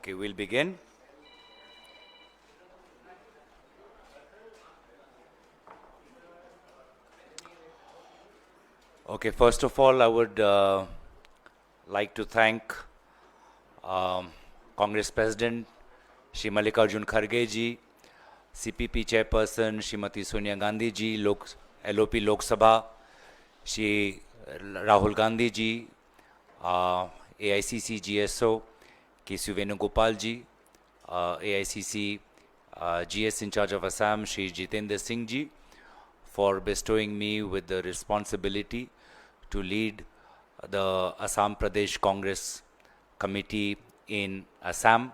Okay, we'll begin. Okay, first of all, I would like to thank Congress President Shri Mallikarjun Kharge ji, CPP Chairperson Srimati Sonia Gandhi ji, LOP Lok Sabha, Shri Rahul Gandhi ji, AICC GSO, K.C. Venugopal ji, AICC GS in charge of Assam, Shri Jitendra Singh ji, for bestowing me with the responsibility to lead the Assam Pradesh Congress Committee in Assam,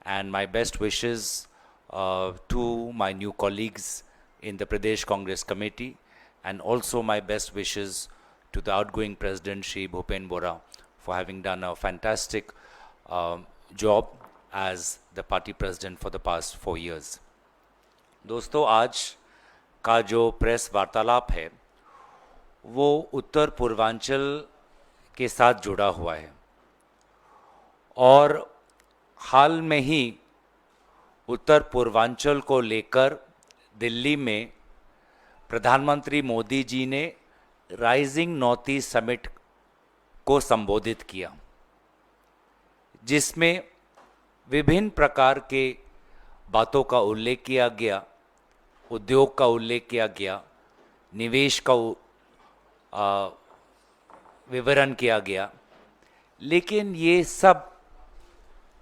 and my best wishes to my new colleagues in the Pradesh Congress Committee, and also my best wishes to the outgoing President Shri Bhupen Bora for having done a fantastic job as the party president for the past 4 years. दोस्तों, आज का जो press वार्तालाप है वो उत्तर पूर्वांचल के साथ जुड़ा हुआ है, और हाल में ही उत्तर पूर्वांचल को लेकर दिल्ली में प्रधानमंत्री मोदी जी ने राइजिंग नॉर्थ ईस्ट समिट को संबोधित किया, जिसमें विभिन्न प्रकार के बातों का उल्लेख किया गया, उद्योग का उल्लेख किया गया, निवेश का विवरण किया गया, लेकिन ये सब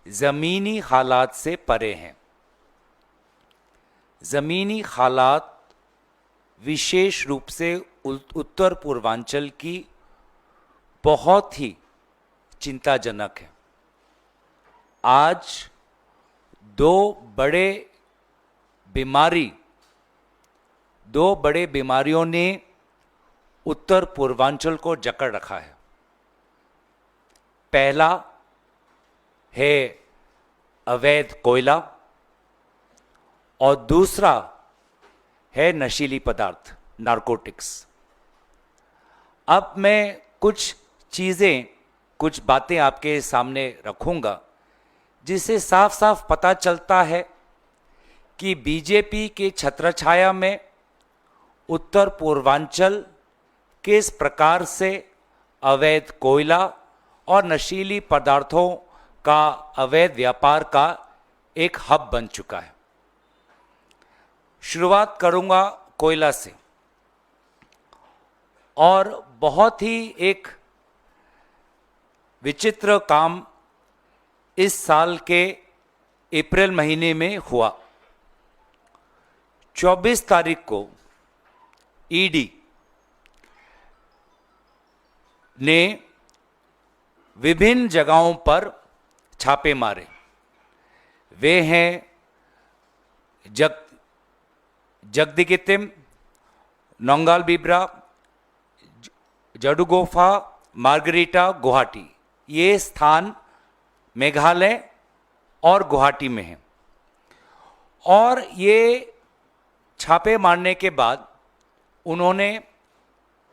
ज़मीनी हालात से परे हैं। ज़मीनी हालात विशेष रूप से उत्तर पूर्वांचल की बहुत ही चिंताजनक है। आज दो बड़े बीमारियों ने उत्तर पूर्वांचल को जकड़ रखा है। पहला है अवैध कोयला और दूसरा है नशीली पदार्थ, नारकोटिक्स। अब मैं कुछ बातें आपके सामने रखूंगा जिससे साफ साफ पता चलता है कि बीजेपी के छत्रछाया में उत्तर पूर्वांचल किस प्रकार से अवैध कोयला और नशीली पदार्थों का अवैध व्यापार का एक हब बन चुका है। शुरुआत करूंगा कोयला से, और बहुत ही एक विचित्र काम इस साल के अप्रैल महीने में हुआ। 24 तारीख को ईडी ने विभिन्न जगहों पर छापे मारे। वे हैं जगदीगितिम, नौंगाल बिब्रा, जडुगोफा, मार्गरीटा, गुवाहाटी। ये स्थान मेघालय और गुवाहाटी में हैं। और ये छापे मारने के बाद उन्होंने,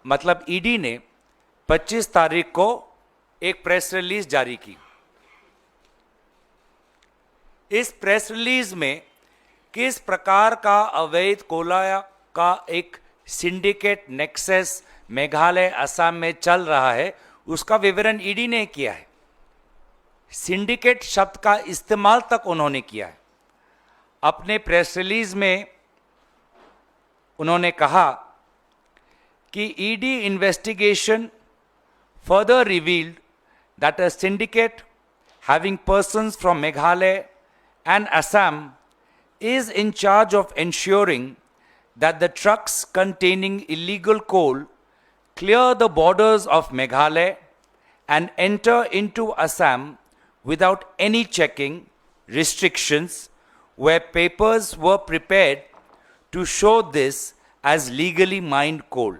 मतलब ईडी ने 25 तारीख को एक प्रेस रिलीज जारी की। इस प्रेस रिलीज में किस प्रकार का अवैध कोयला का एक सिंडिकेट नेक्सस मेघालय असम में चल रहा है उसका विवरण ईडी ने किया है। सिंडिकेट शब्द का इस्तेमाल तक उन्होंने किया है। अपने प्रेस रिलीज में उन्होंने कहा कि ED investigation further revealed that a syndicate having persons from Meghalaya and Assam is in charge of ensuring that the trucks containing illegal coal clear the borders of Meghalaya and enter into Assam without any checking, restrictions, where papers were prepared to show this as legally mined coal.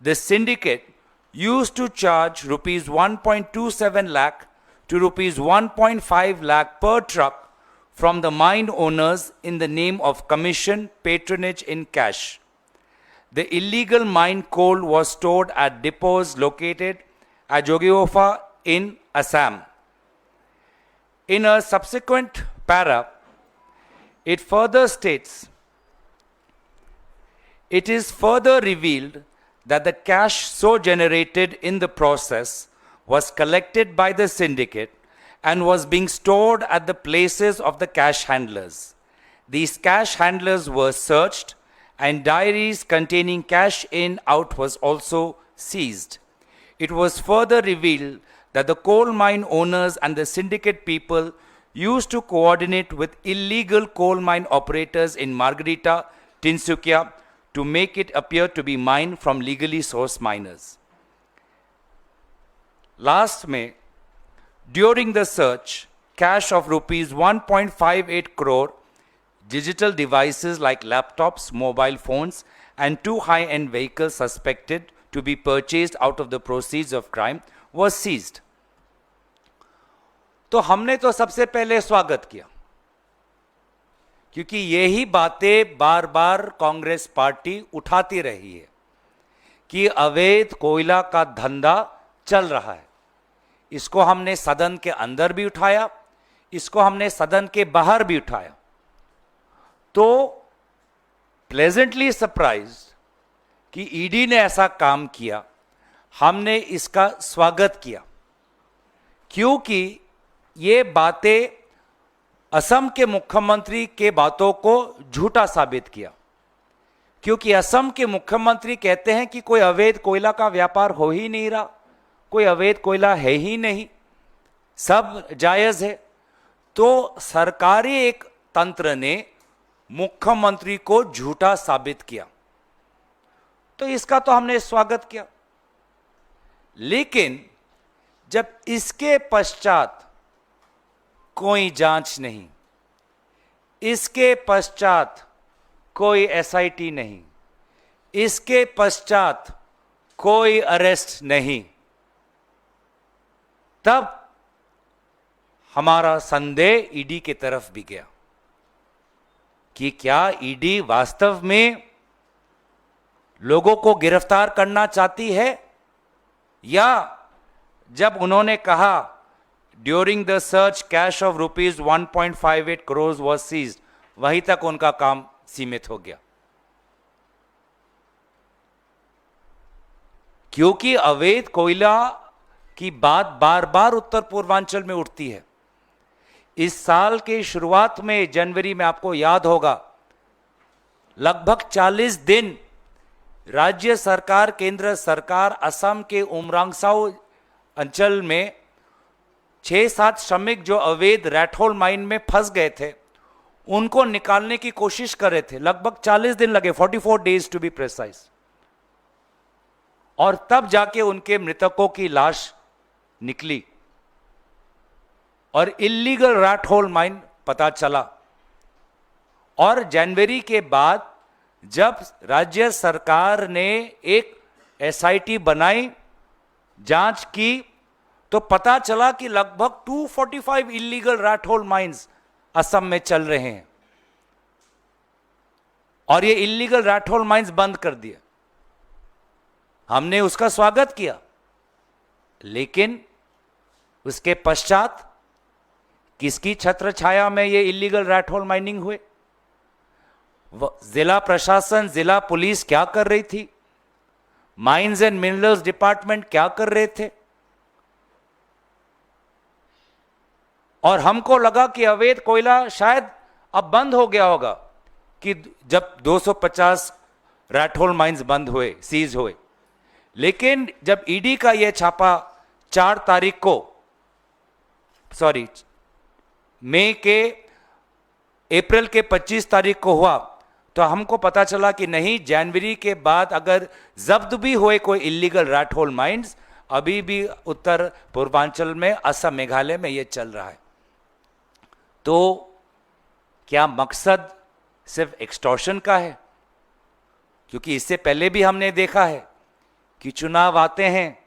The syndicate used to charge rupees 1.27 lakh to rupees 1.5 lakh per truck from the mine owners in the name of commission patronage in cash. The illegal mine coal was stored at depots located at Jogiofa in Assam. In a subsequent para, it further states, it is further revealed that the cash so generated in the process was collected by the syndicate and was being stored at the places of the cash handlers. These cash handlers were searched and diaries containing cash in out was also seized. It was further revealed that the coal mine owners and the syndicate people used to coordinate with illegal coal mine operators in Margarita, Tinsukia to make it appear to be mined from legally sourced miners. Last May, during the search, cash of rupees 1.58 crore, digital devices like laptops, mobile phones, and 2 high-end vehicles suspected to be purchased out of the proceeds of crime was seized. तो हमने तो सबसे पहले स्वागत किया, क्योंकि यही बातें बार बार कांग्रेस पार्टी उठाती रही है कि अवैध कोयला का धंधा चल रहा है। इसको हमने सदन के अंदर भी उठाया, इसको हमने सदन के बाहर भी उठाया। तो प्लेजेंटली सरप्राइज्ड कि ईडी ने ऐसा काम किया, हमने इसका स्वागत किया, क्योंकि ये बातें असम के मुख्यमंत्री के बातों को झूठा साबित किया। क्योंकि असम के मुख्यमंत्री कहते हैं कि कोई अवैध कोयला का व्यापार हो ही नहीं रहा, कोई अवैध कोयला है ही नहीं, सब जायज है। तो सरकारी एक तंत्र ने मुख्यमंत्री को झूठा साबित किया, तो इसका तो हमने स्वागत किया। लेकिन जब इसके पश्चात कोई जांच नहीं, इसके पश्चात कोई एसआईटी नहीं, इसके पश्चात कोई अरेस्ट नहीं, तब हमारा संदेह ईडी की तरफ भी गया कि क्या ईडी वास्तव में लोगों को गिरफ्तार करना चाहती है, या जब उन्होंने कहा during the search cash of rupees 1.58 crore was seized, वहीं तक उनका काम सीमित हो गया। क्योंकि अवैध कोयला की बात बार बार उत्तर पूर्वांचल में उठती है। इस साल के शुरुआत में जनवरी में आपको याद होगा, लगभग 40 दिन राज्य सरकार, केंद्र सरकार असम के उमरांगसाउ अंचल में 6-7 श्रमिक जो अवैध रैटहोल माइन में फंस गए थे, उनको निकालने की कोशिश कर रहे थे। लगभग 40 दिन लगे, 44 डेज टू बी प्रिसाइज। और तब जाके उनके मृतकों की लाश निकली और इल्लीगल रैटहोल माइन पता चला। और जनवरी के बाद जब राज्य सरकार ने एक एसआईटी बनाई, जांच की, तो पता चला कि लगभग 245 इल्लीगल रैटहोल माइंस असम में चल रहे हैं और ये इल्लीगल रैटहोल माइंस बंद कर दिए। हमने उसका स्वागत किया, लेकिन उसके पश्चात किसकी छत्र छाया में ये इल्लीगल रैटहोल माइनिंग हुए? जिला प्रशासन, जिला पुलिस क्या कर रही थी? माइंस एंड मिनरल्स डिपार्टमेंट क्या कर रहे थे? और हमको लगा कि अवैध कोयला शायद अब बंद हो गया होगा कि जब 250 रैटहोल माइंस बंद हुए, सीज हुए। लेकिन जब ईडी का यह छापा 4 तारीख को, मई के अप्रैल के 25 तारीख को हुआ, तो हमको पता चला कि नहीं, जनवरी के बाद अगर जब्त भी हुए कोई इल्लीगल रैटहोल माइंस, अभी भी उत्तर पूर्वांचल में, असम, मेघालय में यह चल रहा है। तो क्या मकसद सिर्फ एक्सटॉर्शन का है? क्योंकि इससे पहले भी हमने देखा है कि चुनाव आते हैं,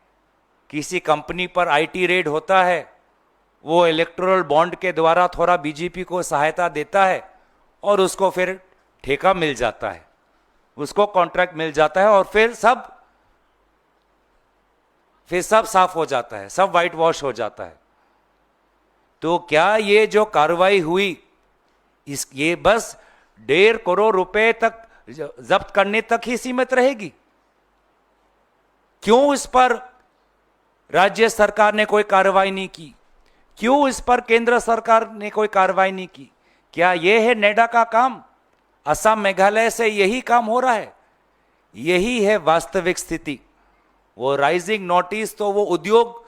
किसी कंपनी पर आईटी रेड होता है, वो इलेक्टोरल बॉन्ड के द्वारा थोड़ा बीजेपी को सहायता देता है और उसको फिर ठेका मिल जाता है, उसको कॉन्ट्रैक्ट मिल जाता है और फिर सब साफ हो जाता है, सब वाइट वॉश हो जाता है। तो क्या ये जो कार्रवाई हुई ये बस 1.5 करोड़ रुपए तक जब्त करने तक ही सीमित रहेगी? क्यों इस पर राज्य सरकार ने कोई कार्रवाई नहीं की? क्यों इस पर केंद्र सरकार ने कोई कार्रवाई नहीं की? क्या यह है नेडा का काम? असम मेघालय से यही काम हो रहा है? यही है वास्तविक स्थिति। वो राइजिंग नोटिस तो वो उद्योग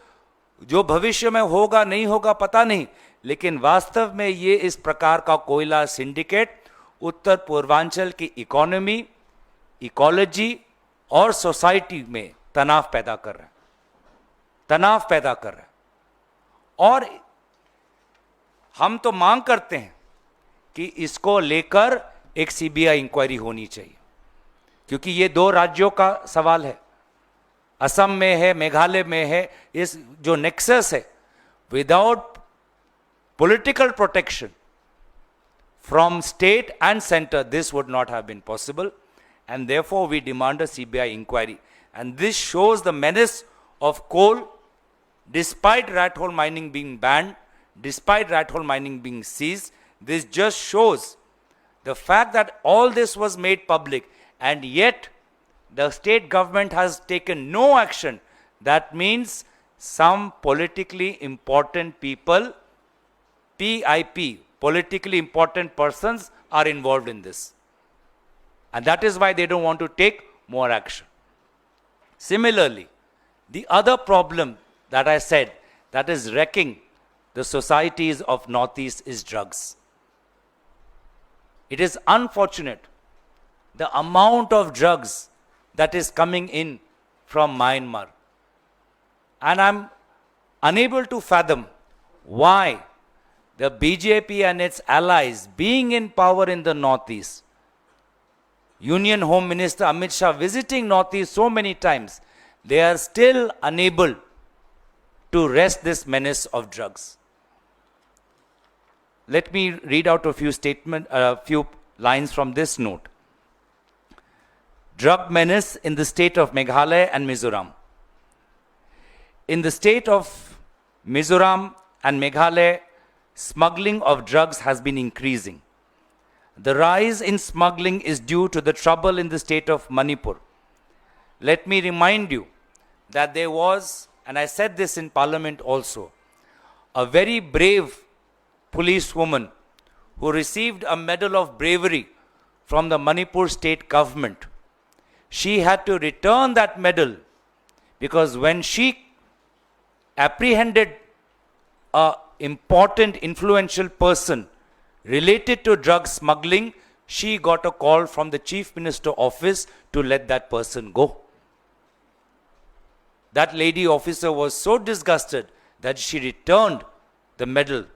जो भविष्य में होगा नहीं होगा पता नहीं, लेकिन वास्तव में ये इस प्रकार का कोयला सिंडिकेट उत्तर पूर्वांचल की इकोनॉमी, इकोलॉजी और सोसाइटी में तनाव पैदा कर रहा है, तनाव पैदा कर रहा है। और हम तो मांग करते हैं कि इसको लेकर एक सीबीआई इंक्वायरी होनी चाहिए, क्योंकि ये 2 राज्यों का सवाल है, असम में है, मेघालय में है। इस जो नेक्सस है, without political protection from state and center, this would not have been possible, and therefore we demand a CBI inquiry. And this shows the menace of coal, despite rat hole mining being banned, despite rat hole mining being seized. This just shows the fact that all this was made public, and yet the state government has taken no action. That means some politically important people, PIP, politically important persons, are involved in this. And that is why they don't want to take more action. Similarly, the other problem that I said that is wrecking the societies of Northeast is drugs. It is unfortunate the amount of drugs that is coming in from Myanmar. And I'm unable to fathom why the BJP and its allies, being in power in the Northeast, Union Home Minister Amit Shah visiting Northeast so many times, they are still unable to wrest this menace of drugs. Let me read out a few lines from this note. Drug menace in the state of Meghalaya and Mizoram. In the state of Mizoram and Meghalaya, smuggling of drugs has been increasing. The rise in smuggling is due to the trouble in the state of Manipur. Let me remind you that there was, and I said this in Parliament also, a very brave policewoman who received a medal of bravery from the Manipur state government. She had to return that medal because when she apprehended a important influential person related to drug smuggling, she got a call from the Chief Minister office to let that person go. That lady officer was so disgusted that she returned the medal.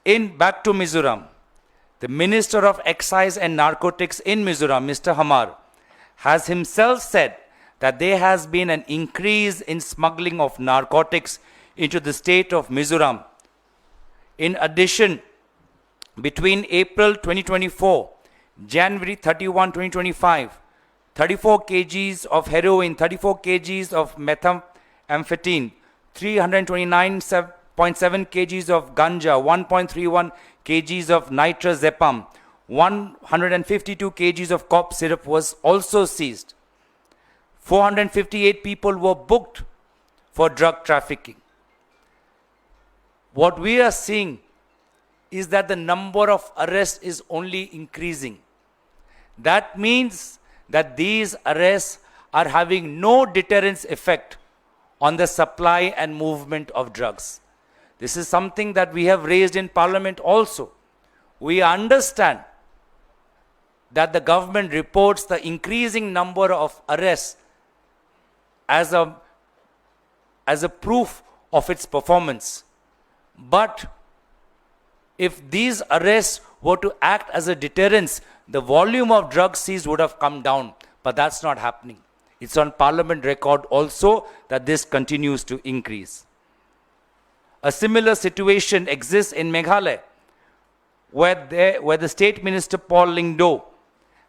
Back to Mizoram, the Minister of Excise and Narcotics in Mizoram, Mr. Hamar, has himself said that there has been an increase in smuggling of narcotics into the state of Mizoram. In addition, between April 2024, January 31, 2025, 34 kgs of heroin, 34 kgs of methamphetamine, 329.7 kgs of ganja, 1.31 kgs of nitrazepam, 152 kgs of cough syrup was also seized. 458 people were booked for drug trafficking. What we are seeing is that the number of arrests is only increasing. That means that these arrests are having no deterrence effect on the supply and movement of drugs. This is something that we have raised in Parliament also. We understand that the government reports the increasing number of arrests as a proof of its performance. But if these arrests were to act as a deterrence, the volume of drugs seized would have come down. But that's not happening. It's on Parliament record also that this continues to increase. A similar situation exists in Meghalaya, where the State Minister Paul Lyngdoh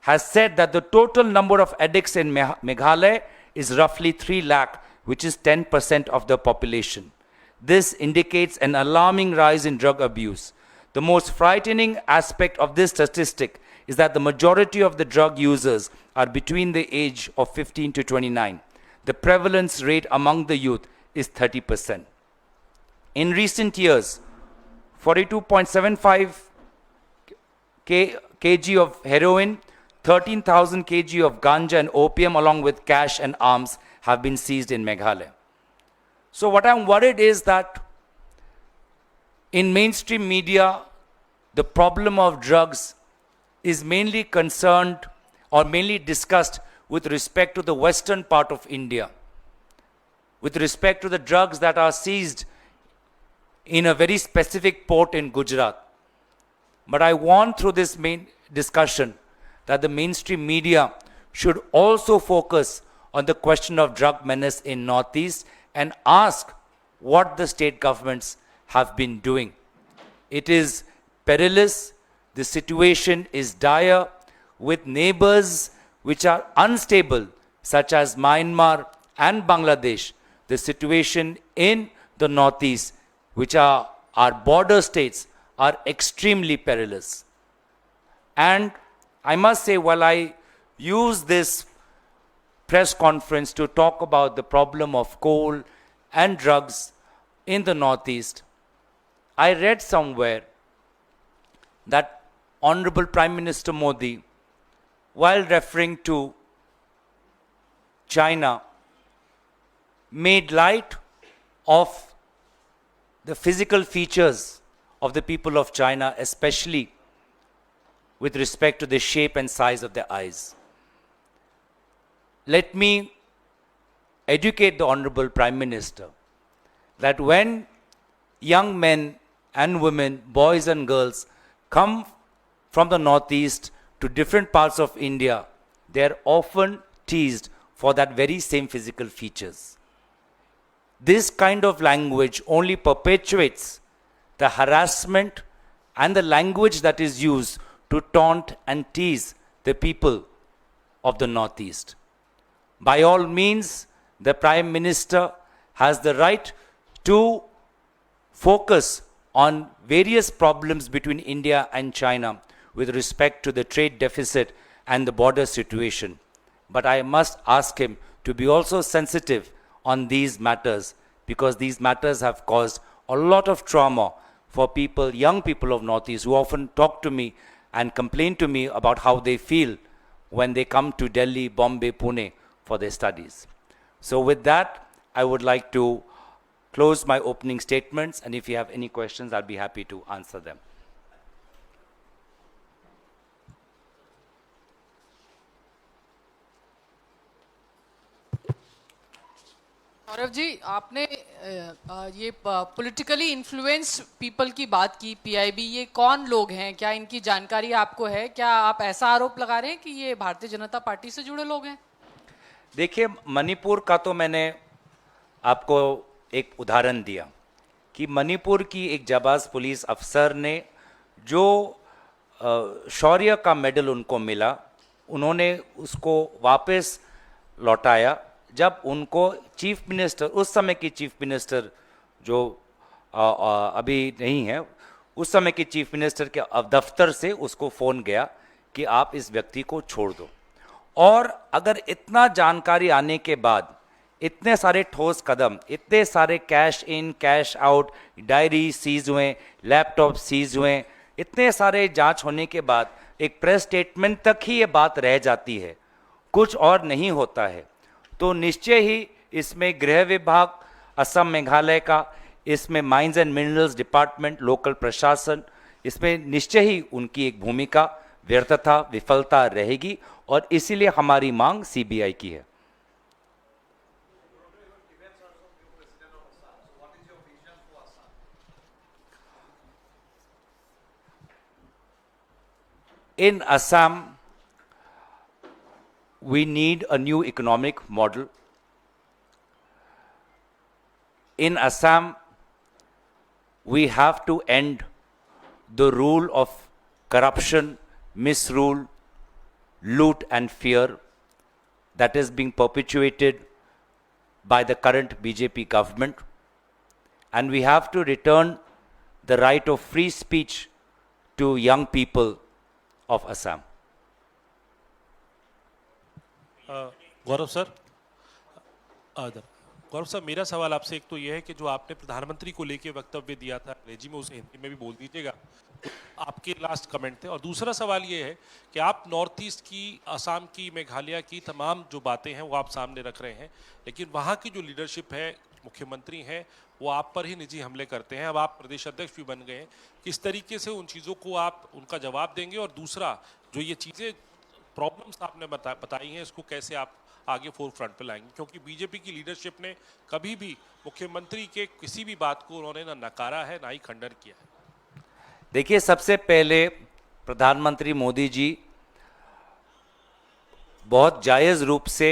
has said that the total number of addicts in Meghalaya is roughly 3 lakh, which is 10% of the population. This indicates an alarming rise in drug abuse. The most frightening aspect of this statistic is that the majority of the drug users are between the age of 15 to 29. The prevalence rate among the youth is 30%. In recent years, 42.75 kg of heroin, 13,000 kg of ganja and opium along with cash and arms have been seized in Meghalaya. So what I'm worried is that in mainstream media, the problem of drugs is mainly concerned or mainly discussed with respect to the western part of India, with respect to the drugs that are seized in a very specific port in Gujarat. But I want through this main discussion that the mainstream media should also focus on the question of drug menace in Northeast and ask what the state governments have been doing. It is perilous, the situation is dire, with neighbors which are unstable, such as Myanmar and Bangladesh. The situation in the Northeast, which are our border states, are extremely perilous. And I must say, while I use this press conference to talk about the problem of coal and drugs in the Northeast, I read somewhere that Honorable Prime Minister Modi, while referring to China, made light of the physical features of the people of China, especially with respect to the shape and size of their eyes. Let me educate the Honorable Prime Minister that when young men and women, boys and girls, come from the Northeast to different parts of India, they are often teased for that very same physical features. This kind of language only perpetuates the harassment and the language that is used to taunt and tease the people of the Northeast. By all means, the Prime Minister has the right to focus on various problems between India and China with respect to the trade deficit and the border situation. But I must ask him to be also sensitive on these matters, because these matters have caused a lot of trauma for people, young people of Northeast, who often talk to me and complain to me about how they feel when they come to Delhi, Bombay, Pune for their studies. So with that, I would like to close my opening statements, and if you have any questions, I'll be happy to answer them. Saurabh ji, आपने ये politically influence people की बात की, PIB, ये कौन लोग हैं, क्या इनकी जानकारी आपको है? क्या आप ऐसा आरोप लगा रहे हैं कि ये भारतीय जनता पार्टी से जुड़े लोग हैं? देखिए, मणिपुर का तो मैंने आपको एक उदाहरण दिया कि मणिपुर की एक जाबाज पुलिस अफसर ने जो शौर्य का मेडल उनको मिला, उन्होंने उसको वापस लौटाया जब उनको चीफ मिनिस्टर, उस समय की चीफ मिनिस्टर जो अभी नहीं है, उस समय की चीफ मिनिस्टर के दफ्तर से उसको फ़ोन गया कि आप इस व्यक्ति को छोड़ दो। और अगर इतना जानकारी आने के बाद इतने सारे ठोस कदम, इतने सारे cash in cash out, diary seize हुए, लैपटॉप सीज हुए, इतने सारे जांच होने के बाद एक प्रेस स्टेटमेंट तक ही ये बात रह जाती है, कुछ और नहीं होता है, तो निश्चय ही इसमें गृह विभाग, असम मेघालय का, इसमें mines and minerals department, local प्रशासन, इसमें निश्चय ही उनकी एक भूमिका, व्यर्थता, विफलता रहेगी, और इसीलिए हमारी मांग सीबीआई की है। In Assam, we need a new economic model. In Assam, we have to end the rule of corruption, misrule, loot and fear that is being perpetuated by the current BJP government. And we have to return the right of free speech to young people of Assam. Gaurav sir, Gaurav sir, मेरा सवाल आपसे एक तो यह है कि जो आपने प्रधानमंत्री को लेके वक्तव्य दिया था अंग्रेजी में, उसे हिंदी में भी बोल दीजिएगा, तो आपके लास्ट कमेंट थे। और दूसरा सवाल ये है कि आप नॉर्थ ईस्ट की, असम की, मेघालय की तमाम जो बातें हैं वो आप सामने रख रहे हैं, लेकिन वहाँ की जो लीडरशिप है, मुख्यमंत्री हैं, वो आप पर ही निजी हमले करते हैं। अब आप प्रदेश अध्यक्ष भी बन गए हैं, किस तरीके से उन चीज़ों को आप उनका जवाब देंगे? और दूसरा, जो ये चीज़ें प्रॉब्लम्स आपने बताई हैं, इसको कैसे आप आगे फोर फ्रंट पे लाएंगे? क्योंकि बीजेपी की लीडरशिप ने कभी भी मुख्यमंत्री के किसी भी बात को उन्होंने ना नकारा है, ना ही खंडन किया है। देखिए, सबसे पहले प्रधानमंत्री मोदी जी बहुत जायज़ रूप से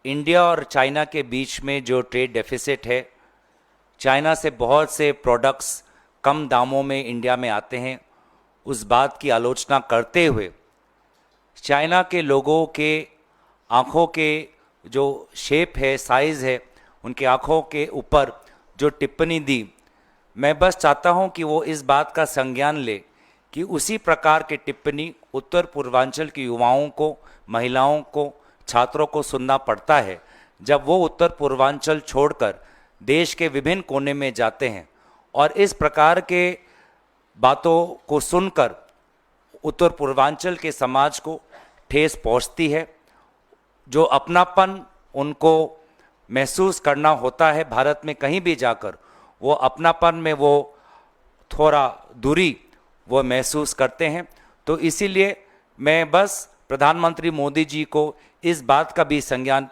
इंडिया और चाइना के बीच में जो ट्रेड डेफिसिट है, चाइना से बहुत से प्रोडक्ट्स कम दामों में इंडिया में आते हैं, उस बात की आलोचना करते हुए चाइना के लोगों के आँखों के जो शेप है, साइज़ है, उनके आँखों के ऊपर जो टिप्पणी दी, मैं बस चाहता हूं कि वो इस बात का संज्ञान ले कि उसी प्रकार की टिप्पणी उत्तर पूर्वांचल के युवाओं को, महिलाओं को, छात्रों को सुनना पड़ता है जब वो उत्तर पूर्वांचल छोड़कर देश के विभिन्न कोने में जाते हैं। और इस प्रकार के बातों को सुनकर उत्तर पूर्वांचल के समाज को ठेस पहुंचती है। जो अपनापन उनको महसूस करना होता है भारत में कहीं भी जाकर, वो अपनापन में वो थोड़ा दूरी वो महसूस करते हैं। तो इसीलिए मैं बस प्रधानमंत्री मोदी जी को इस बात का भी संज्ञान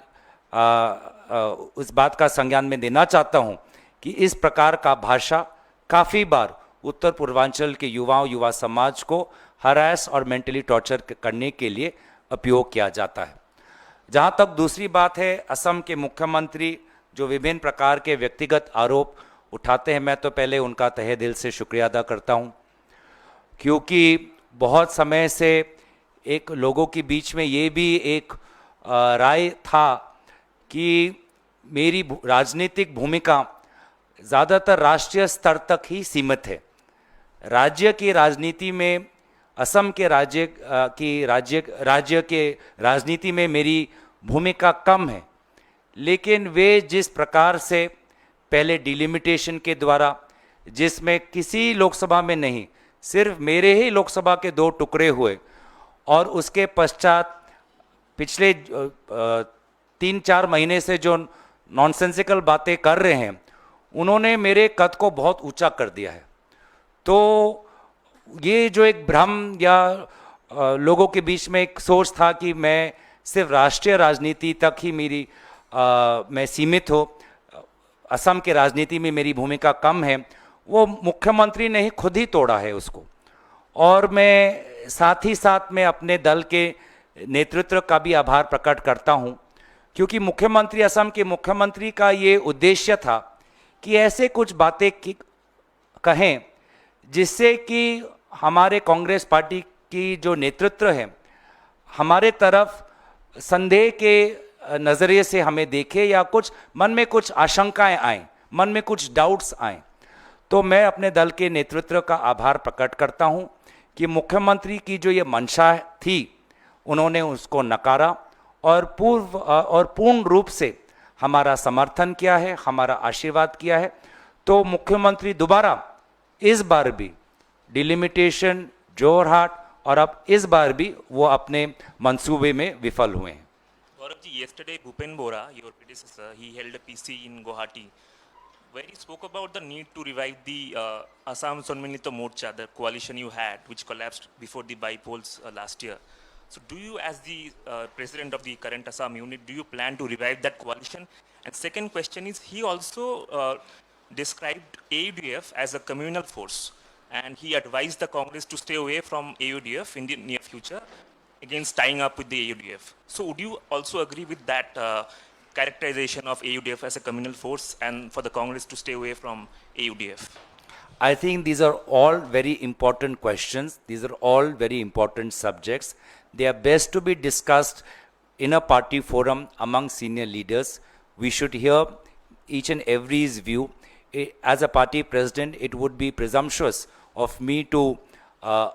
उस बात का संज्ञान में देना चाहता हूं कि इस प्रकार का भाषा काफ़ी बार उत्तर पूर्वांचल के युवा समाज को हरास और मेंटली टॉर्चर करने के लिए उपयोग किया जाता है। जहां तक दूसरी बात है, असम के मुख्यमंत्री जो विभिन्न प्रकार के व्यक्तिगत आरोप उठाते हैं, मैं तो पहले उनका तहे दिल से शुक्रिया अदा करता हूं, क्योंकि बहुत समय से एक लोगों के बीच में ये भी एक राय था कि मेरी राजनीतिक भूमिका ज़्यादातर राष्ट्रीय स्तर तक ही सीमित है। राज्य की राजनीति में, असम के राज्य के राजनीति में मेरी भूमिका कम है। लेकिन वे जिस प्रकार से पहले डिलिमिटेशन के द्वारा, जिसमें किसी लोकसभा में नहीं, सिर्फ मेरे ही लोकसभा के 2 टुकड़े हुए, और उसके पश्चात पिछले 3-4 महीने से जो नॉनसेंसिकल बातें कर रहे हैं, उन्होंने मेरे कद को बहुत ऊंचा कर दिया है। तो ये जो एक भ्रम या लोगों के बीच में एक सोच था कि मैं सिर्फ राष्ट्रीय राजनीति तक ही मैं सीमित हो, असम के राजनीति में मेरी भूमिका कम है, वो मुख्यमंत्री ने ही खुद ही तोड़ा है उसको। और मैं साथ ही साथ में अपने दल के नेतृत्व का भी आभार प्रकट करता हूं, क्योंकि मुख्यमंत्री, असम के मुख्यमंत्री का ये उद्देश्य था कि ऐसे कुछ बातें कहें जिससे कि हमारे कांग्रेस पार्टी की जो नेतृत्व है हमारे तरफ संदेह के नज़रिए से हमें देखे, या कुछ मन में कुछ आशंकाएं आएँ, मन में कुछ डाउट्स आएँ। तो मैं अपने दल के नेतृत्व का आभार प्रकट करता हूं कि मुख्यमंत्री की जो ये मंशा थी, उन्होंने उसको नकारा और पूर्ण रूप से हमारा समर्थन किया है, हमारा आशीर्वाद किया है। तो मुख्यमंत्री दोबारा इस बार भी डिलिमिटेशन, जोरहाट, और अब इस बार भी वो अपने मंसूबे में विफल हुए हैं। Gaurav ji, yesterday Bhupen Bora, your predecessor, he held a PC in Guwahati, where he spoke about the need to revive the Assam Sonminito Morcha, the coalition you had, which collapsed before the by-polls last year. So do you, as the president of the current Assam unit, do you plan to revive that coalition? And second question is, he also described AUDF as a communal force, and he advised the Congress to stay away from AUDF in the near future against tying up with the AUDF. So would you also agree with that characterization of AUDF as a communal force, and for the Congress to stay away from AUDF? I think these are all very important questions. These are all very important subjects. They are best to be discussed in a party forum among senior leaders, we should hear each and every's view. As a party president, it would be presumptuous of me to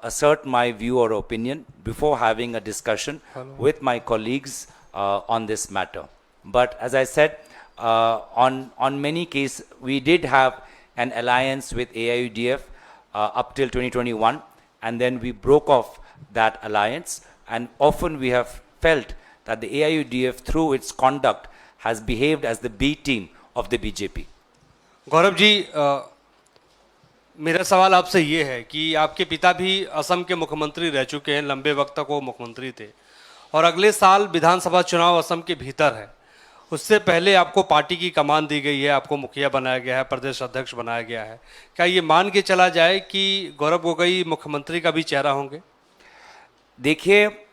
assert my view or opinion before having a discussion with my colleagues on this matter. But as I said, on many cases, we did have an alliance with AIUDF up till 2021, and then we broke off that alliance, and often we have felt that the AIUDF, through its conduct, has behaved as the B team of the BJP. Gaurav ji, मेरा सवाल आपसे ये है कि आपके पिता भी असम के मुख्यमंत्री रह चुके हैं, लंबे वक्त तक वो मुख्यमंत्री थे, और अगले साल विधानसभा चुनाव असम के भीतर है। उससे पहले आपको पार्टी की कमान दी गई है, आपको मुखिया बनाया गया है, प्रदेश अध्यक्ष बनाया गया है। क्या ये मान के चला जाए कि गौरव गोगोई मुख्यमंत्री का भी चेहरा होंगे? देखिए,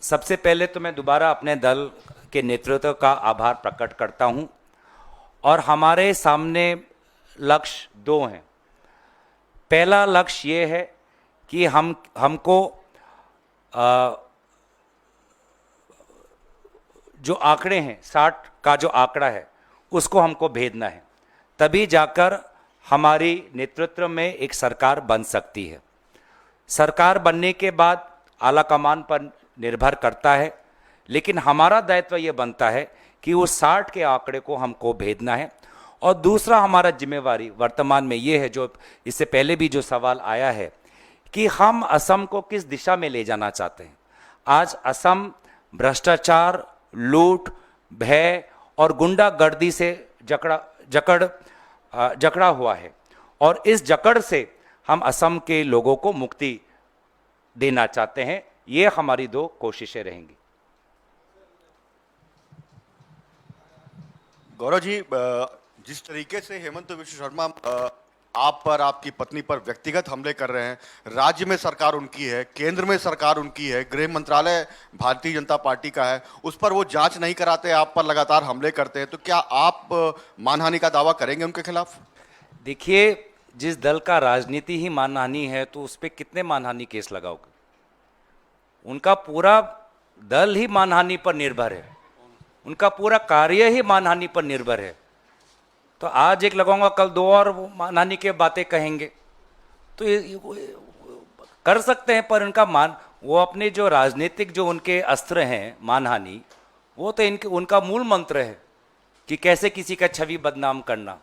सबसे पहले तो मैं दोबारा अपने दल के नेतृत्व का आभार प्रकट करता हूं, और हमारे सामने लक्ष्य दो हैं। पहला लक्ष्य ये है कि हमको जो आंकड़े हैं, 60 का जो आंकड़ा है, उसको हमको भेदना है, तभी जाकर हमारी नेतृत्व में एक सरकार बन सकती है। सरकार बनने के बाद आला कमान पर निर्भर करता है, लेकिन हमारा दायित्व ये बनता है कि उस 60 के आंकड़े को हमको भेदना है। और दूसरा हमारा जिम्मेवारी वर्तमान में ये है, जो इससे पहले भी जो सवाल आया है, कि हम असम को किस दिशा में ले जाना चाहते हैं। आज असम भ्रष्टाचार, लूट, भय और गुंडागर्दी से जकड़ा हुआ है, और इस जकड़ से हम असम के लोगों को मुक्ति देना चाहते हैं। ये हमारी दो कोशिशें रहेंगी। गौरव जी, जिस तरीके से हेमंत विश्व शर्मा आप पर, आपकी पत्नी पर व्यक्तिगत हमले कर रहे हैं, राज्य में सरकार उनकी है, केंद्र में सरकार उनकी है, गृह मंत्रालय भारतीय जनता पार्टी का है, उस पर वो जांच नहीं कराते, आप पर लगातार हमले करते हैं, तो क्या आप मानहानि का दावा करेंगे उनके खिलाफ? देखिए, जिस दल का राजनीति ही मानहानि है, तो उस पर कितने मानहानि केस लगाओगे? उनका पूरा दल ही मानहानि पर निर्भर है, उनका पूरा कार्य ही मानहानि पर निर्भर है। तो आज एक लगाऊंगा, कल दो और मानहानि के बातें कहेंगे, तो ये कर सकते हैं, पर उनका वो अपने जो राजनीतिक जो उनके अस्त्र हैं मानहानि, वो तो उनका मूल मंत्र है कि कैसे किसी का छवि बदनाम करना।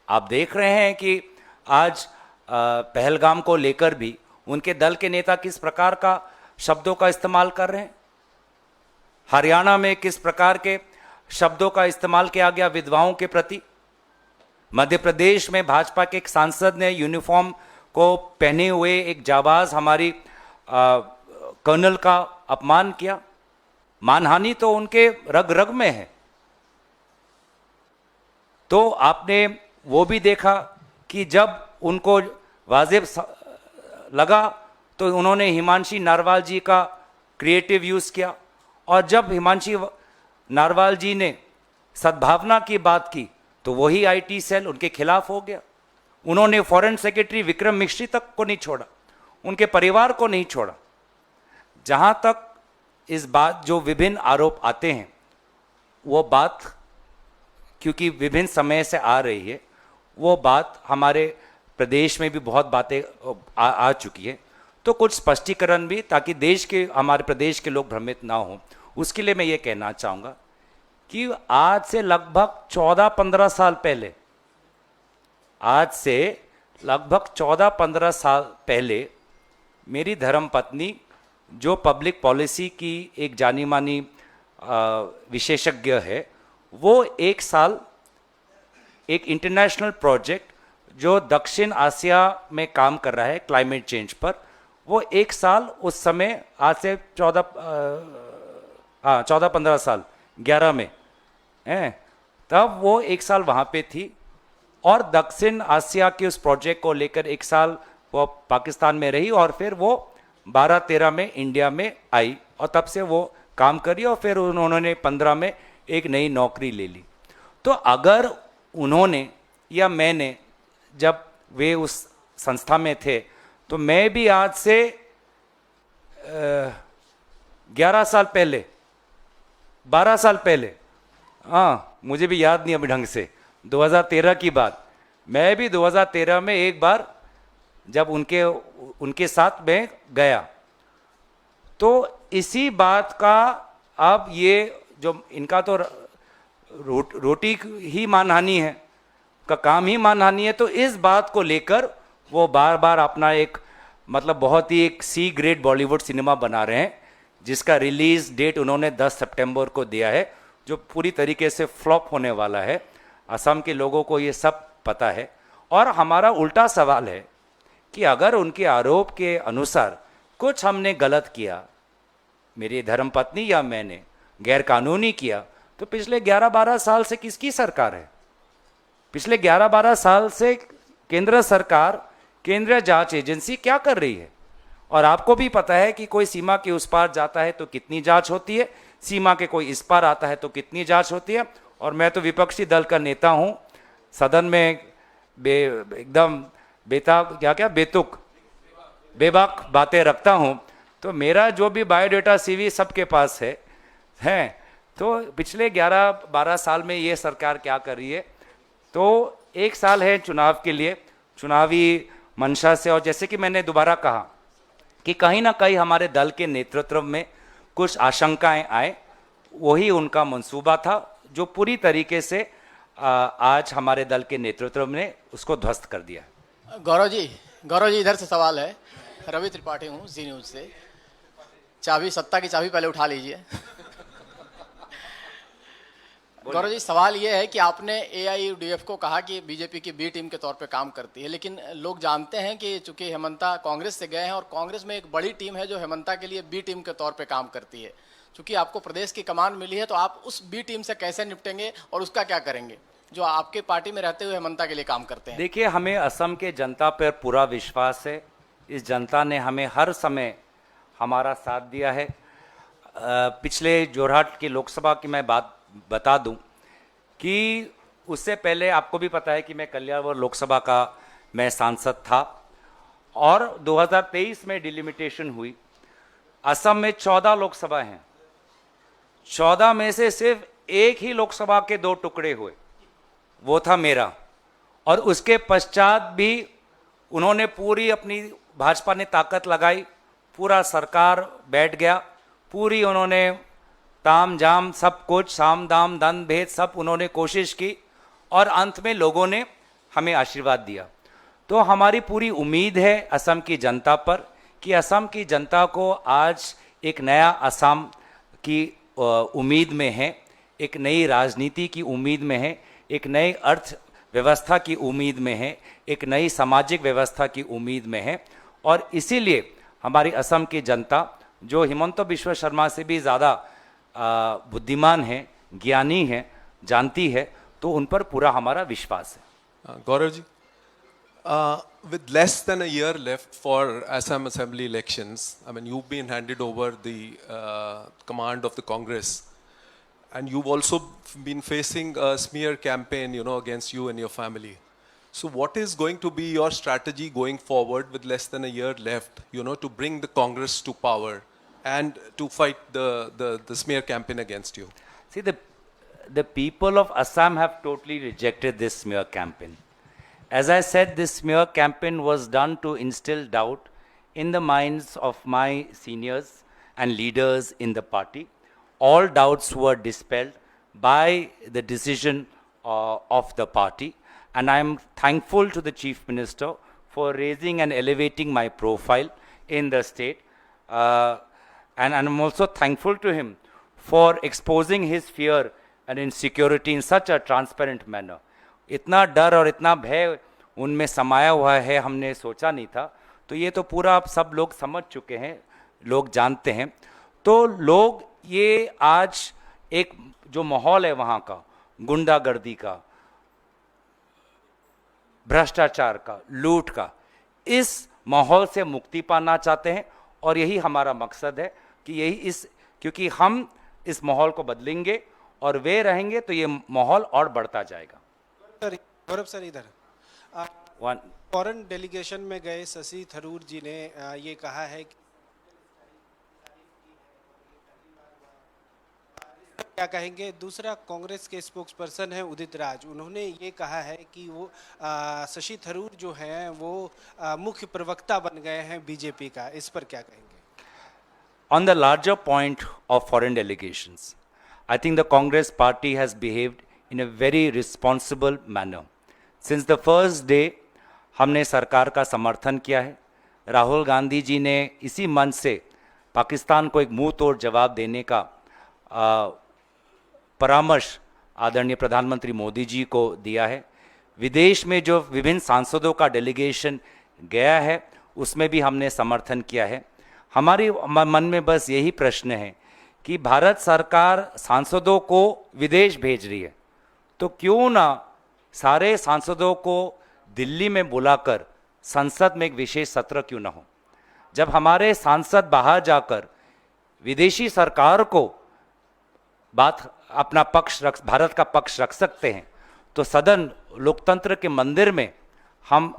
आप देख रहे हैं कि आज पहलगाम को लेकर भी उनके दल के नेता किस प्रकार का शब्दों का इस्तेमाल कर रहे हैं। हरियाणा में किस प्रकार के शब्दों का इस्तेमाल किया गया विधवाओं के प्रति। मध्य प्रदेश में भाजपा के एक सांसद ने यूनिफॉर्म को पहने हुए एक जाबाज हमारी कर्नल का अपमान किया। मानहानि तो उनके रग रग में है। तो आपने वो भी देखा कि जब उनको वाजिब लगा तो उन्होंने हिमांशी नारवाल जी का क्रिएटिव यूज किया, और जब हिमांशी नारवाल जी ने सद्भावना की बात की तो वही आईटी सेल उनके खिलाफ हो गया। उन्होंने फॉरेन सेक्रेटरी विक्रम मिश्री तक को नहीं छोड़ा, उनके परिवार को नहीं छोड़ा। जहां तक इस बात जो विभिन्न आरोप आते हैं, वो बात क्योंकि विभिन्न समय से आ रही है, वो बात हमारे प्रदेश में भी बहुत बातें आ चुकी है। तो कुछ स्पष्टीकरण भी, ताकि देश के, हमारे प्रदेश के लोग भ्रमित ना हो, उसके लिए मैं ये कहना चाहूँगा कि आज से लगभग 14-15 साल पहले, आज से लगभग 14-15 साल पहले मेरी धर्मपत्नी, जो पब्लिक पॉलिसी की एक जानी मानी विशेषज्ञ है, वो एक साल एक इंटरनेशनल प्रोजेक्ट जो दक्षिण आसिया में काम कर रहा है क्लाइमेट चेंज पर, वो एक साल उस समय, आज से 14-15 साल 11 में हैं, तब वो एक साल वहाँ पे थी, और दक्षिण आसिया के उस प्रोजेक्ट को लेकर एक साल वो पाकिस्तान में रही, और फिर वो 12-13 में इंडिया में आई, और तब से वो काम करी, और फिर उन्होंने 15 में एक नई नौकरी ले ली। तो अगर उन्होंने या मैंने, जब वे उस संस्था में थे, तो मैं भी आज से 11 साल पहले 12 साल पहले, हाँ मुझे भी याद नहीं अभी ढंग से, 2013 की बात। मैं भी 2013 में एक बार जब उनके साथ में गया, तो इसी बात का अब ये जो इनका तो रोटी ही मानहानि है, का काम ही मानहानि है, तो इस बात को लेकर वो बार बार अपना एक मतलब बहुत ही एक सी ग्रेड बॉलीवुड सिनेमा बना रहे हैं, जिसका रिलीज डेट उन्होंने 10 सितंबर को दिया है, जो पूरी तरीके से फ्लॉप होने वाला है। असम के लोगों को ये सब पता है। और हमारा उल्टा सवाल है कि अगर उनके आरोप के अनुसार कुछ हमने गलत किया, मेरी धर्मपत्नी या मैंने गैर कानूनी किया, तो पिछले 11-12 साल से किसकी सरकार है? पिछले 11-12 साल से केंद्र सरकार, केंद्रीय जांच एजेंसी क्या कर रही है? और आपको भी पता है कि कोई सीमा के उस पार जाता है तो कितनी जांच होती है, सीमा के कोई इस पार आता है तो कितनी जांच होती है। और मैं तो विपक्षी दल का नेता हूं, सदन में एकदम बेबाक बातें रखता हूं, तो मेरा जो भी बायोडाटा सीवी सबके पास है। तो पिछले 11-12 साल में ये सरकार क्या कर रही है? तो एक साल है चुनाव के लिए, चुनावी मंशा से, और जैसे कि मैंने दोबारा कहा कि कहीं ना कहीं हमारे दल के नेतृत्व में कुछ आशंकाएं आए, वही उनका मंसूबा था जो पूरी तरीके से आज हमारे दल के नेतृत्व ने उसको ध्वस्त कर दिया। गौरव जी इधर से सवाल है। रवि त्रिपाठी हूँ, जी न्यूज से। सत्ता की चाबी पहले उठा लीजिए। गौरव जी, सवाल ये है कि आपने AIUDF को कहा कि बीजेपी की बी टीम के तौर पे काम करती है, लेकिन लोग जानते हैं कि चूंकि हेमंता कांग्रेस से गए हैं और कांग्रेस में एक बड़ी टीम है जो हेमंता के लिए बी टीम के तौर पे काम करती है। चूंकि आपको प्रदेश की कमान मिली है, तो आप उस बी टीम से कैसे निपटेंगे और उसका क्या करेंगे जो आपके पार्टी में रहते हुए हेमंता के लिए काम करते हैं? देखिए, हमें असम के जनता पर पूरा विश्वास है। इस जनता ने हमें हर समय हमारा साथ दिया है। पिछले जोरहाट की लोकसभा की मैं बात बता दूं कि उससे पहले आपको भी पता है कि मैं कल्याण लोकसभा का मैं सांसद था, और 2023 में डिलिमिटेशन हुई। असम में 14 लोकसभा हैं, 14 में से सिर्फ एक ही लोकसभा के 2 टुकड़े हुए, वो था मेरा। और उसके पश्चात भी उन्होंने पूरी अपनी भाजपा ने ताकत लगाई, पूरा सरकार बैठ गया, पूरी उन्होंने ताम जाम सब कुछ, साम दाम दंड भेद सब उन्होंने कोशिश की, और अंत में लोगों ने हमें आशीर्वाद दिया। तो हमारी पूरी उम्मीद है असम की जनता पर कि असम की जनता को आज एक नया असम की उम्मीद में है, एक नई राजनीति की उम्मीद में है, एक नई अर्थव्यवस्था की उम्मीद में है, एक नई सामाजिक व्यवस्था की उम्मीद में है। और इसीलिए हमारी असम की जनता, जो हिमंत बिश्व शर्मा से भी ज़्यादा बुद्धिमान है, ज्ञानी है, जानती है, तो उन पर पूरा हमारा विश्वास है। Gaurav ji, with less than a year left for Assam Assembly elections, I mean, you've been handed over the command of the Congress, and you've also been facing a smear campaign, against you and your family. So what is going to be your strategy going forward with less than a year left, to bring the Congress to power and to fight the smear campaign against you? See, the people of Assam have totally rejected this smear campaign. As I said, this smear campaign was done to instill doubt in the minds of my seniors and leaders in the party. All doubts were dispelled by the decision of the party, and I am thankful to the Chief Minister for raising and elevating my profile in the state. And I'm also thankful to him for exposing his fear and insecurity in such a transparent manner. इतना डर और इतना भय उनमें समाया हुआ है, हमने सोचा नहीं था। तो ये तो पूरा आप सब लोग समझ चुके हैं, लोग जानते हैं। तो लोग ये आज एक जो माहौल है वहाँ का, गुंडागर्दी का, भ्रष्टाचार का, लूट का, इस माहौल से मुक्ति पाना चाहते हैं। और यही हमारा मकसद है कि क्योंकि हम इस माहौल को बदलेंगे और वे रहेंगे तो ये माहौल और बढ़ता जाएगा। गौरव सर, इधर फॉरेन डेलीगेशन में गए शशि थरूर जी ने ये कहा है कि क्या कहेंगे? दूसरा, कांग्रेस के स्पोक्स पर्सन है उदित राज, उन्होंने ये कहा है कि वो शशि थरूर जो हैं वो मुख्य प्रवक्ता बन गए हैं बीजेपी का, इस पर क्या कहेंगे? On the larger point of foreign delegations, I think the Congress party has behaved in a very responsible manner. Since the first day, हमने सरकार का समर्थन किया है. राहुल गांधी जी ने इसी मंच से पाकिस्तान को एक मुंह तोड़ जवाब देने का परामर्श आदरणीय प्रधानमंत्री मोदी जी को दिया है. विदेश में जो विभिन्न सांसदों का डेलीगेशन गया है उसमें भी हमने समर्थन किया है. हमारी मन में बस यही प्रश्न है कि भारत सरकार सांसदों को विदेश भेज रही है, तो क्यों ना सारे सांसदों को दिल्ली में बुलाकर संसद में एक विशेष सत्र क्यों ना हो. जब हमारे सांसद बाहर जाकर विदेशी सरकार को अपना भारत का पक्ष रख सकते हैं, तो सदन लोकतंत्र के मंदिर में हम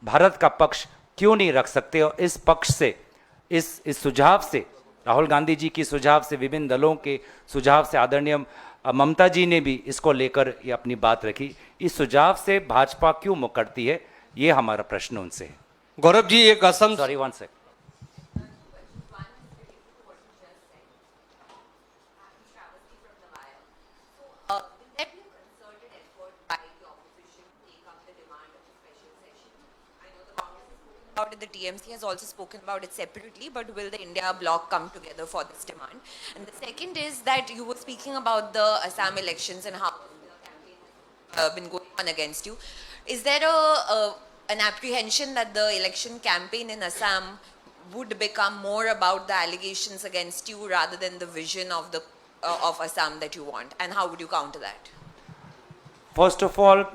भारत का पक्ष क्यों नहीं रख सकते. और इस पक्ष से इस सुझाव से, राहुल गांधी जी की सुझाव से, विभिन्न दलों के सुझाव से, आदरणीय ममता जी ने भी इसको लेकर ये अपनी बात रखी. इस सुझाव से भाजपा क्यों मुकरती है, ये हमारा प्रश्न उनसे है. गौरव जी, एक Assam sorry, one second. About it, the TMC has also spoken about it separately, but will the India bloc come together for this demand? And the second is that you were speaking about the Assam elections and how the campaign has been going on against you. Is there an apprehension that the election campaign in Assam would become more about the allegations against you rather than the vision of the of Assam that you want? And how would you counter that? First of all,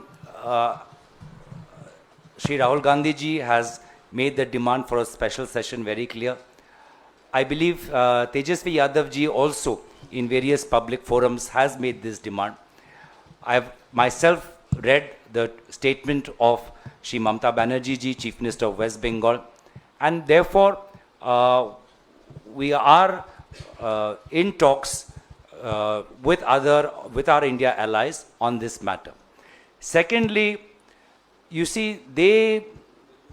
Shri Rahul Gandhi ji has made the demand for a special session very clear. I believe Tejasvi Yadav ji also in various public forums has made this demand. I have myself read the statement of Shri Mamata Banerjee ji, Chief Minister of West Bengal, and therefore we are in talks with our India allies on this matter. Secondly, you see,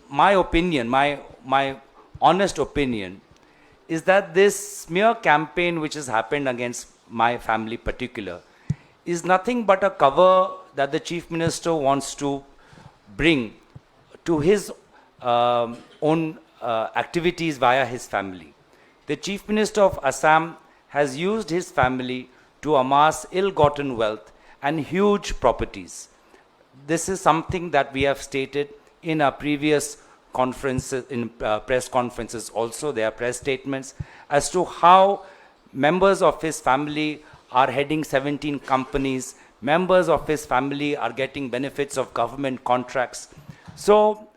my opinion, my honest opinion is that this smear campaign which has happened against my family particular is nothing but a cover that the Chief Minister wants to bring to his own activities via his family. The Chief Minister of Assam has used his family to amass ill-gotten wealth and huge properties. This is something that we have stated in our previous conferences, in press conferences also. There are press statements as to how members of his family are heading 17 companies, members of his family are getting benefits of government contracts. So,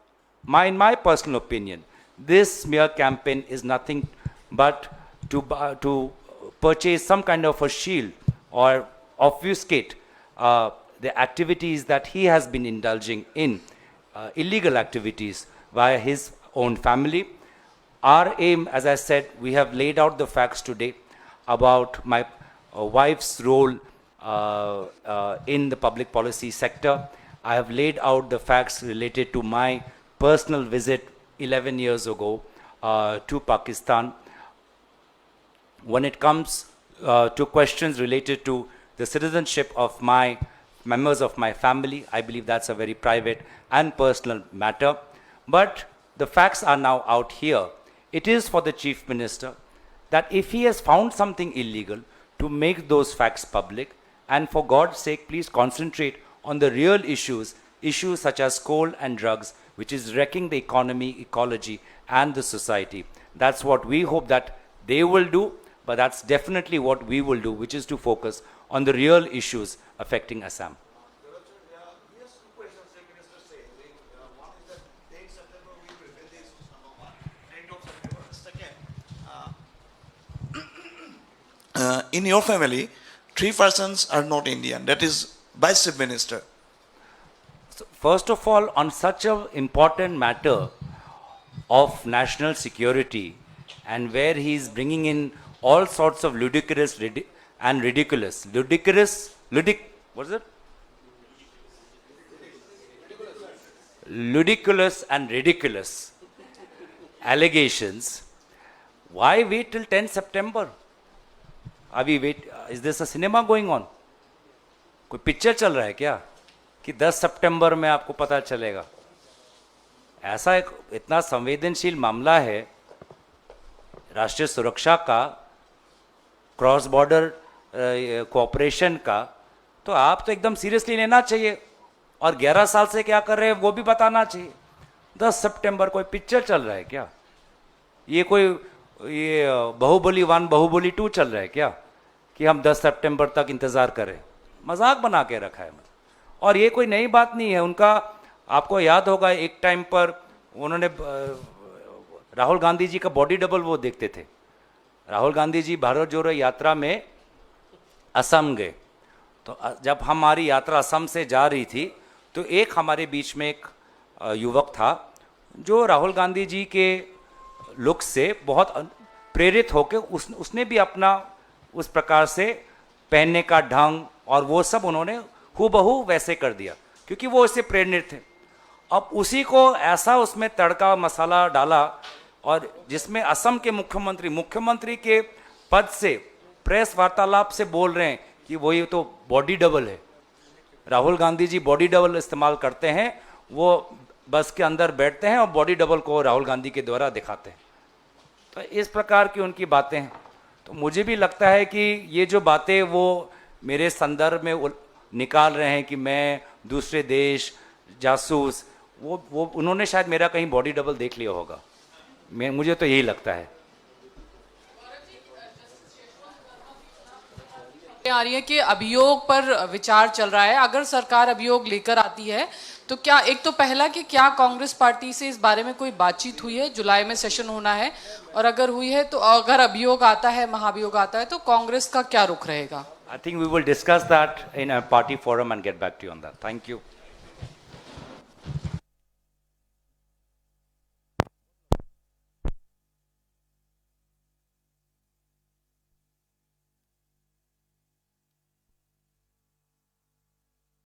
in my personal opinion, this smear campaign is nothing but to purchase some kind of a shield or obfuscate the activities that he has been indulging in, illegal activities via his own family. Our aim, as I said, we have laid out the facts today about my wife's role in the public policy sector. I have laid out the facts related to my personal visit 11 years ago to Pakistan. When it comes to questions related to the citizenship of my members of my family, I believe that's a very private and personal matter. But the facts are now out here. It is for the Chief Minister that if he has found something illegal, to make those facts public, and for God's sake, please concentrate on the real issues such as coal and drugs, which is wrecking the economy, ecology, and the society. That's what we hope that they will do, but that's definitely what we will do, which is to focus on the real issues affecting Assam. In your family, 3 persons are not Indian. That is Vice Chief Minister. So first of all, on such an important matter of national security, and where he is bringing in all sorts of ludicrous and ridiculous. What is it? Ludicrous and ridiculous allegations. Why wait till 10 September? Is this a cinema going on? कोई picture चल रहा है क्या कि 10 सितंबर में आपको पता चलेगा? ऐसा एक इतना संवेदनशील मामला है राष्ट्रीय सुरक्षा का, क्रॉस बॉर्डर कोऑपरेशन का, तो आप तो एकदम सीरियसली लेना चाहिए और 11 साल से क्या कर रहे हैं वो भी बताना चाहिए। 10 सितंबर कोई पिक्चर चल रहा है क्या? ये बाहुबली 1 बाहुबली 2 चल रहा है क्या कि हम 10 सितंबर तक इंतज़ार करें? मजाक बना के रखा है। और ये कोई नई बात नहीं है उनका। आपको याद होगा एक टाइम पर उन्होंने राहुल गांधी जी का बॉडी डबल वो देखते थे। राहुल गांधी जी भारत जोड़ो यात्रा में असम गए, तो जब हमारी यात्रा असम से जा रही थी तो एक हमारे बीच में एक युवक था जो राहुल गांधी जी के लुक से बहुत प्रेरित होकर उसने भी अपना उस प्रकार से पहनने का ढंग और वो सब उन्होंने हूबहू वैसे कर दिया क्योंकि वो इससे प्रेरित थे। अब उसी को ऐसा उसमें तड़का मसाला डाला और जिसमें असम के मुख्यमंत्री के पद से प्रेस वार्तालाप से बोल रहे हैं कि वो ये तो बॉडी डबल है। राहुल गांधी जी बॉडी डबल इस्तेमाल करते हैं, वो बस के अंदर बैठते हैं और बॉडी डबल को राहुल गांधी के द्वारा दिखाते हैं। तो इस प्रकार की उनकी बातें हैं। तो मुझे भी लगता है कि ये जो बातें वो मेरे संदर्भ में निकाल रहे हैं कि मैं दूसरे देश जासूस, वो उन्होंने शायद मेरा कहीं बॉडी डबल देख लिया होगा। मुझे तो यही लगता है। आ रही है कि अभियोग पर विचार चल रहा है। अगर सरकार अभियोग लेकर आती है तो क्या, एक तो पहला कि क्या कांग्रेस पार्टी से इस बारे में कोई बातचीत हुई है? जुलाई में सेशन होना है और अगर हुई है तो अगर अभियोग आता है, महाभियोग आता है, तो कांग्रेस का क्या रुख रहेगा? I think we will discuss that in a party forum and get back to you on that. Thank you.